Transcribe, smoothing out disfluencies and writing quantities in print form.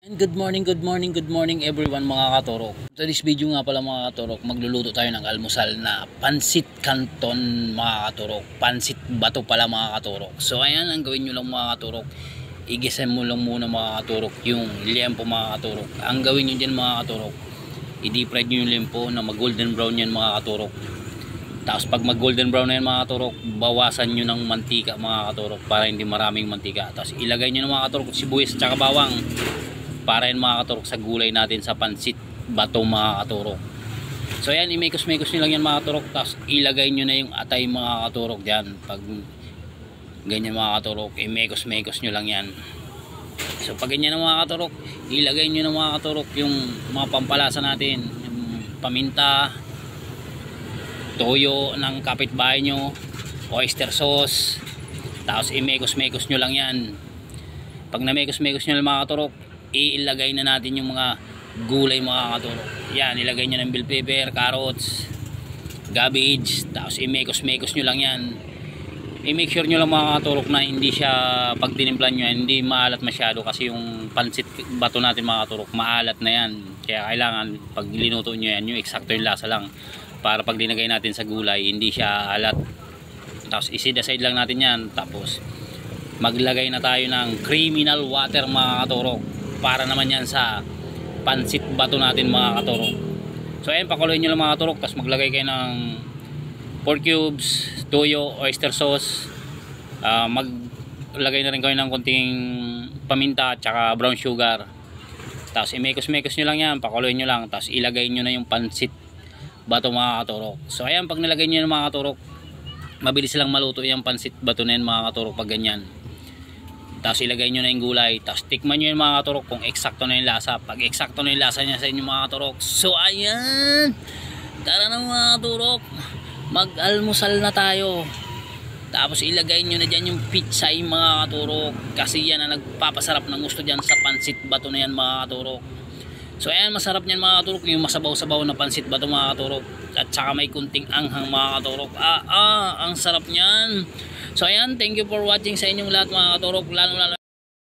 Good morning everyone mga katurok. So this video nga pala mga katurok, magluluto tayo ng almusal na pansit canton mga katurok. Pansit bato pala mga katurok. So ayan, ang gawin nyo lang mga katurok, igisan mo lang muna mga katurok yung liempo mga katurok. Ang gawin nyo dyan mga katurok, i-deep fried nyo yung liempo na mag golden brown yan mga katurok. Tapos pag mag golden brown na yan mga katurok, bawasan nyo ng mantika mga katurok para hindi maraming mantika. Tapos ilagay nyo ng mga katurok sibuyas at saka bawang para yan mga katurok sa gulay natin sa pansit bato mga katurok. So ayan, imekos-mekos nyo lang yan mga katurok. Tapos ilagay nyo na yung atay mga katurok dyan. Pag ganyan mga katurok, imekos-mekos nyo lang yan. So pag ganyan na mga katurok, ilagay nyo na mga katurok yung mga pampalasa natin, yung paminta, toyo ng kapitbahay nyo, oyster sauce. Tapos imekos-mekos nyo lang yan. Pag namekos-mekos nyo lang mga katurok, ilagay na natin yung mga gulay mga katurok. Yan, ilagay nyo ng bell pepper, carrots, cabbage. Tapos imekos-mekos nyo lang yan. I-make sure nyo lang mga katurok na hindi siya, pag tinimplan nyo yan, hindi maalat masyado. Kasi yung pansit bato natin mga katurok, maalat na yan. Kaya kailangan pag linuto nyo yan, yung eksakto yung lasa lang, para pag linagay natin sa gulay, hindi siya alat. Tapos isid aside lang natin yan. Tapos maglagay na tayo ng criminal water mga katurok, para naman yan sa pansit bato natin mga katurok. So ayan, pakuluin nyo lang mga katurok. Tapos maglagay kayo ng 4 cubes, toyo, oyster sauce. Maglagay na rin kayo ng konting paminta at saka brown sugar. Tapos imekos-mekos nyo lang yan, pakuluin nyo lang. Tapos ilagay nyo na yung pansit bato mga katurok. So ayan, pag nilagay nyo yung mga katurok, mabilis lang maluto yung pansit bato na yan mga katurok pag ganyan. Tapos ilagay nyo na yung gulay. Tapos tikman nyo yung mga katurok kung eksakto na yung lasa. Pag eksakto na yung lasa niya sa inyo mga katurok, so ayan, tara na mga katurok, mag-almusal na tayo. Tapos ilagay nyo na dyan yung pitsay mga katurok, kasi yan ang nagpapasarap ng gusto dyan sa pansit bato na yan mga katurok. So ayan, masarap niyan mga katurok, yung masabaw-sabaw na pansit bato mga katurok, at saka may kunting anghang mga katurok. Ang sarap niyan. So ayan, thank you for watching sa inyong lahat mga katurok, lalo